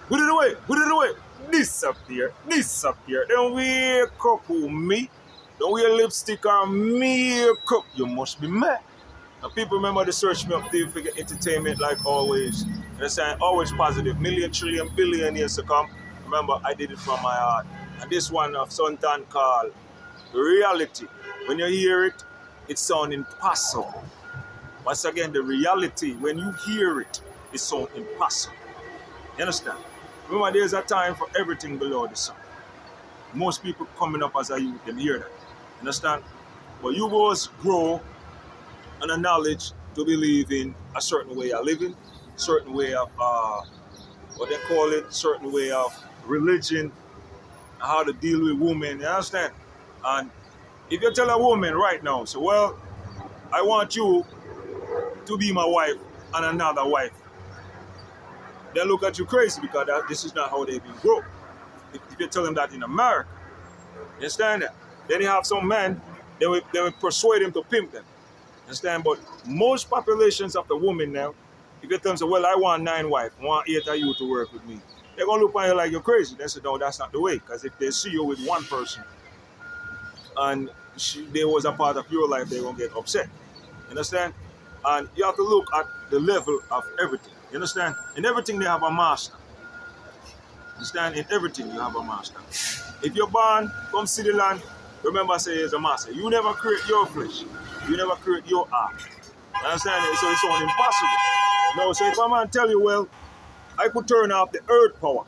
Put it away, put it away. Disappear, disappear. Don't wake up, oh me. Don't wear lipstick or makeup. You must be mad. And people remember the search me up there for entertainment like always. They're saying always positive. Million, trillion, billion years to come. Remember, I did it from my heart. And this one of Suntan called reality. When you hear it, it sounds impossible. Once again, the reality, when you hear it, it sounds impossible. You understand? Remember, there's a time for everything below the sun. Most people coming up as a youth, them hear that. You understand? But you both grow on a knowledge to believe in a certain way of living, certain way of, what they call it, certain way of religion, how to deal with women, you understand? And if you tell a woman right now, so, well, I want you to be my wife and another wife, they look at you crazy because this is not how they've been grown. If you tell them that in America, you understand that? Then you have some men, they will persuade them to pimp them. Understand? But most populations of the women now, if you tell them, say, well, I want 9 wives, I want 8 of you to work with me, they're going to look at you like you're crazy. They say, no, that's not the way. Because if they see you with one person and they was a part of your life, they're going to get upset. You understand? And you have to look at the level of everything. You understand? In everything, they have a master. Understand? In everything, you have a master. If you're born, come see the land, remember I say there's a master. You never create your flesh. You never create your art. Understand? So it's all impossible. No, so if a man tell you, well, I could turn off the earth power,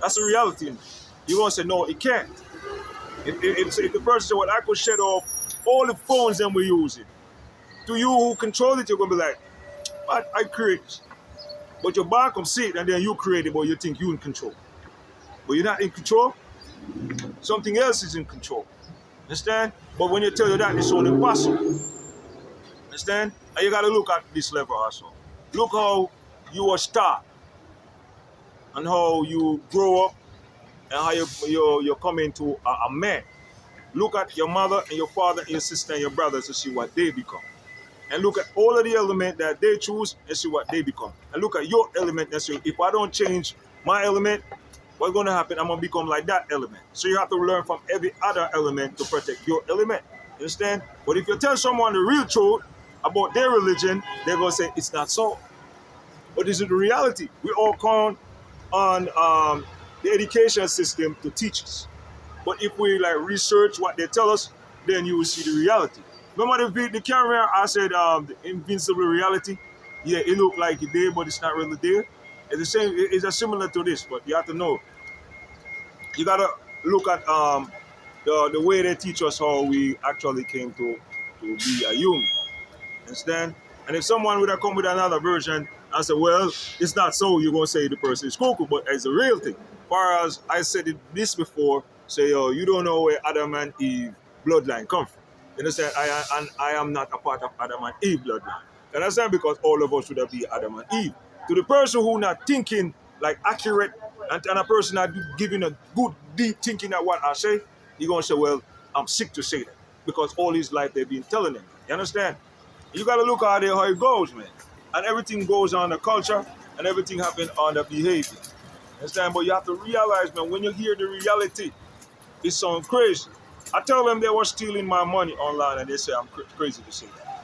that's the reality. You won't say, no, it can't. If the person say, well, I could shut off all the phones that we're using, to you who control it, you're going to be like, but I create it. But your bar come see it and then you create it, but you think you're in control. But you're not in control. Something else is in control. Understand? But when you tell you that, it's so impossible. Understand? And you got to look at this level also. Look how you were start and how you grow up and how you come into a man. Look at your mother and your father and your sister and your brothers to see what they become. And look at all of the elements that they choose and see what they become. And look at your element and see, if I don't change my element, what's going to happen? I'm going to become like that element. So you have to learn from every other element to protect your element. You understand? But if you tell someone the real truth about their religion, they're going to say, it's not so. But this is the reality. We all count on the education system to teach us. But if we like research what they tell us, then you will see the reality. Remember the camera I said the invincible reality? Yeah, it looked like it there, but it's not really there. It's the same. It's a similar to this, but you have to know. You gotta look at the way they teach us how we actually came to be a human. Understand? And if someone would have come with another version and say, well, it's not so, you're gonna say the person is cuckoo, but it's a real thing. As far as I said this before, say, oh, you don't know where Adam and Eve bloodline come from. You understand? I am not a part of Adam and Eve bloodline. You understand? Because all of us should have been Adam and Eve. To the person who not thinking like accurate and a person not giving a good deep thinking at what I say, you're gonna say, well, I'm sick to say that. Because all his life they've been telling them. You understand? You gotta look at it how it goes, man. And everything goes on the culture and everything happens on the behavior. Understand? But you have to realize, man, when you hear the reality, it sounds crazy. I tell them they were stealing my money online and they say I'm crazy to say that.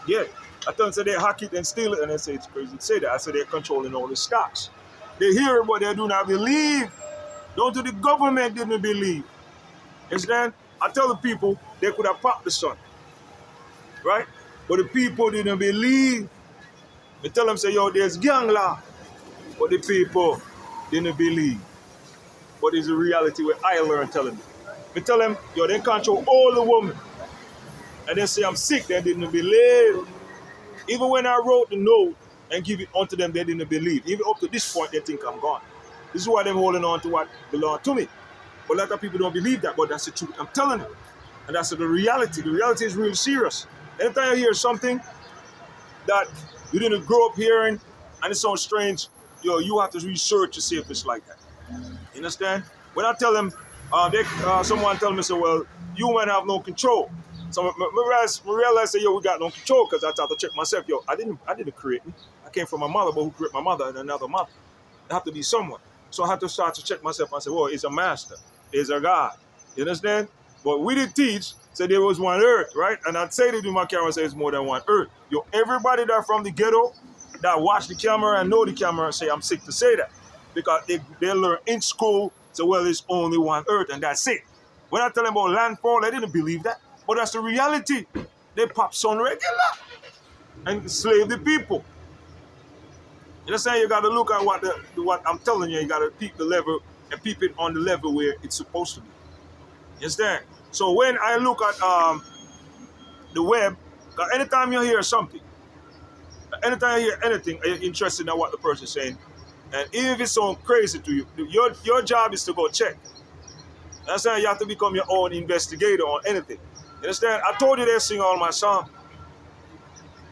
Yeah. I tell them say they hack it and steal it and they say it's crazy to say that. I say they're controlling all the stocks. They hear it but they do not believe. Don't do the government didn't believe. Understand? I tell the people they could have popped the sun. Right? But the people didn't believe. I tell them say, yo, there's gang law. But the people didn't believe. But it's a reality where I learned telling them. I tell them, yo, they control all the women. And they say I'm sick, they didn't believe. Even when I wrote the note and give it onto them, they didn't believe. Even up to this point, they think I'm gone. This is why they're holding on to what belongs to me. But a lot of people don't believe that, but that's the truth. I'm telling them. And that's the reality. The reality is really serious. Anytime you hear something that you didn't grow up hearing and it sounds strange, yo, you have to research to see if it's like that. You understand? When I tell them, someone tell me, say, well, you might have no control. So I realize, say, yo, we got no control because I thought to check myself. Yo, I didn't create me. I came from my mother, but who created my mother and another mother? have to be someone. So I had to start to check myself and say, well, it's a master, it's a God. You understand? But we did teach, so there was one earth, right? And I'd say it in my camera, say it's more than one earth. Yo, everybody that from the ghetto that watch the camera and know the camera say, I'm sick to say that. Because they learn in school, so well, it's only one earth and that's it. When I tell them about landfall, they didn't believe that. But that's the reality. They pop sun regular and slave the people. You understand? You got to look at what I'm telling you. You got to peep the level and peep it on the level where it's supposed to be. You understand? So when I look at the web, anytime you hear something, anytime you hear anything, you're interested in what the person's saying, and even if it sounds crazy to you, your job is to go check. You understand? You have to become your own investigator on anything. You understand? I told you they sing all my songs,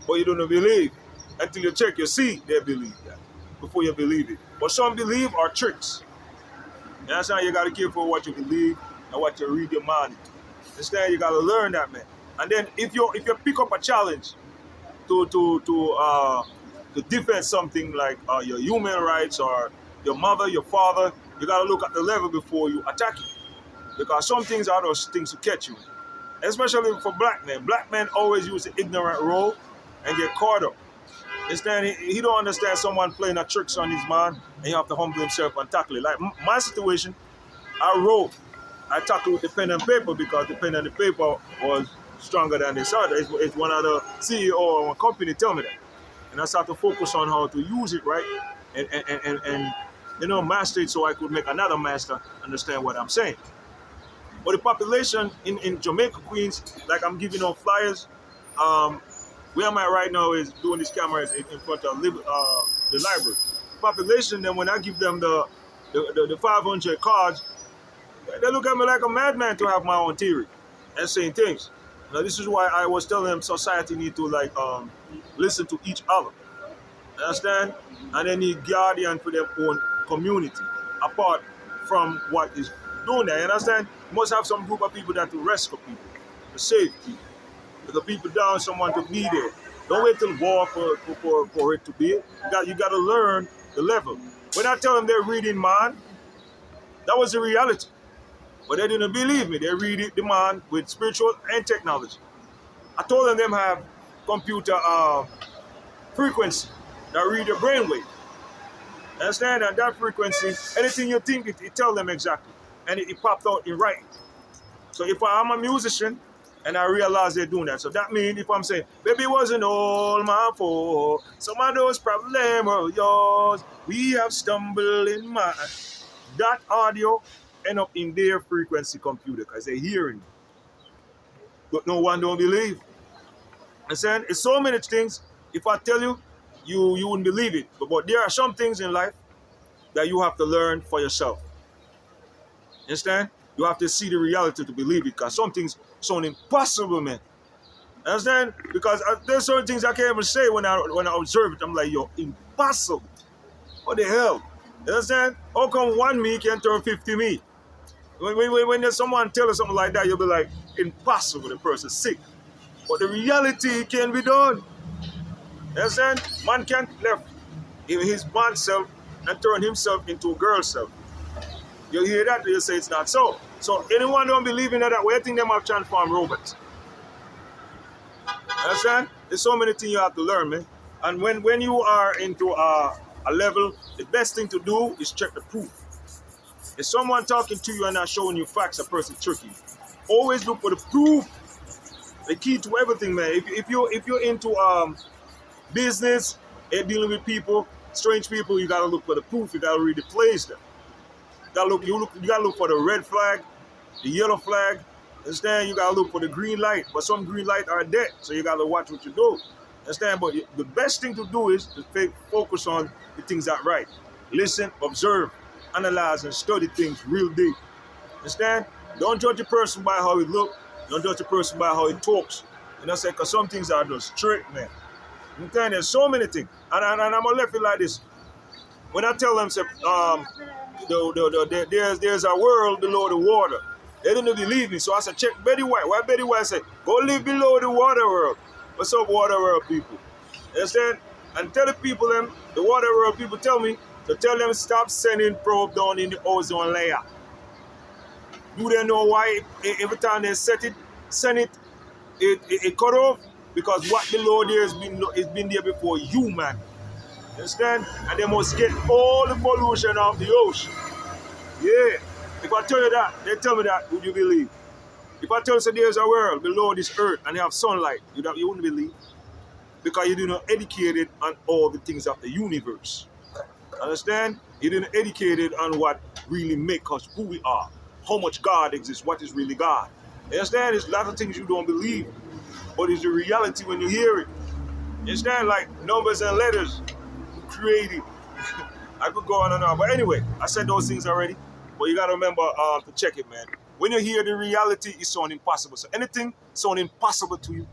but you don't believe. Until you check, you see they believe that before you believe it. What some believe are tricks. You understand? You got to be careful what you believe and what you read your mind into. Understand? You got to learn that, man. And then if you pick up a challenge to defend something like your human rights or your mother, your father, you got to look at the level before you attack it. Because some things are those things to catch you. Especially for black men. Black men always use the ignorant role and get caught up. Understand? He don't understand someone playing a tricks on his man and you have to humble himself and tackle it. Like my situation, I tackled with the pen and paper because the pen and the paper was stronger than this other. It's one of the CEO of a company tell me that. And I started to focus on how to use it right and master it so I could make another master understand what I'm saying. But the population in Jamaica, Queens, like I'm giving out flyers, where I'm at right now is doing these cameras in front of the library. Population, then when I give them the 500 cards, they look at me like a madman to have my own theory and saying things. Now this is why I was telling them society need to listen to each other. Understand? And they need guardian for their own community, apart from what is doing there. You understand? You must have some group of people that will rescue people, to save people. To the people down, someone to be there. Don't wait till war for it to be it. You got to learn the level. When I tell them they're reading man, that was the reality. But they didn't believe me. They read it, the man with spiritual and technology. I told them have computer frequency that read your brainwave. Understand? And that frequency, anything you think, it tells them exactly. And it popped out in writing. So if I'm a musician, and I realize they're doing that. So that means if I'm saying, baby, it wasn't all my fault. Some of those problems were yours. We have stumbled in my... That audio end up in their frequency computer because they're hearing it. But no one don't believe. I'm saying it's so many things. If I tell you, you wouldn't believe it. But there are some things in life that you have to learn for yourself. Understand? You have to see the reality to believe it because some things sound impossible, man. Understand? Because there's certain things I can't even say when I observe it. I'm like, yo, impossible. What the hell? You understand? How come 1 me can turn 50 me? When there's someone tell us something like that, you'll be like, impossible, the person's sick. But the reality can be done. You understand? Man can't left his man self and turn himself into a girl self. You hear that, you say it's not so. So anyone don't believe in that way, I think them have transformed robots. Understand? There's so many things you have to learn, man. And when you are into a level, the best thing to do is check the proof. If someone talking to you and not showing you facts, a person tricky. Always look for the proof. The key to everything, man. If you're into business and dealing with people, strange people, you gotta look for the proof. You gotta read the plays there. You gotta look for the red flag, the yellow flag. Understand? You gotta look for the green light, but some green light are dead, so you gotta watch what you do. Understand? But the best thing to do is to focus on the things that right. Listen, observe, analyze, and study things real deep. Understand? Don't judge a person by how he look. Don't judge a person by how he talks. You know what I'm saying? Because some things are just straight, man. I'm telling you, there's so many things, and I'm gonna left it like this. When I tell them, say, there's a world below the water. They didn't believe me, so I said, check Betty White. Why Betty White said, go live below the water world. What's up, water world people? You understand? And tell the people, the water world people tell me, So tell them stop sending probe down in the ozone layer. Do they know why every time they send it cut off? Because what below there has been there before you, man. Understand? And they must get all the pollution of the ocean. Yeah. If I tell you that, they tell me that, would you believe? If I tell you that there's a world below this earth and they have sunlight, you wouldn't believe. Because you didn't educate it on all the things of the universe. Understand? You didn't educate it on what really makes us who we are. How much God exists, what is really God. You understand? There's a lot of things you don't believe, but it's the reality when you hear it. You understand? Like numbers and letters, created. I could go on and on. But anyway, I said those things already. But you got to remember to check it, man. When you hear the reality, it sounds impossible. So anything sounds impossible to you,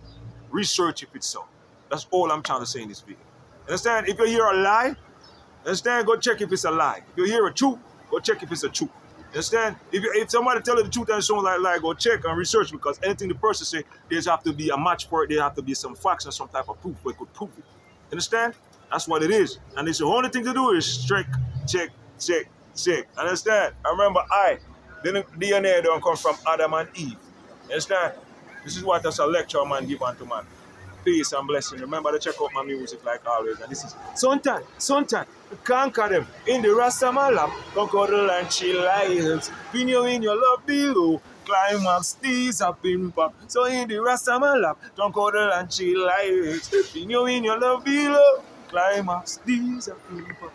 research if it's so. That's all I'm trying to say in this video. Understand? If you hear a lie, understand? Go check if it's a lie. If you hear a truth, go check if it's a truth. Understand? If somebody tell you the truth and sound like lie, go check and research, because anything the person say, there's have to be a match for it. There have to be some facts and some type of proof where it could prove it. Understand? That's what it is. And it's the only thing to do is check, check, check, check. Understand? I remember the DNA don't come from Adam and Eve. Understand? This is what as a lecture man give unto man. Peace and blessing. Remember to check out my music like always. And this is Suntan, conquer them. In the Rastamalam, conquer the land, chill lions. Pin you in your love below. Climb up, steez up in pop. So in the Rastamalam, conquer the land, chill lions. Pin you in your love below. Climb up, steez up in pop.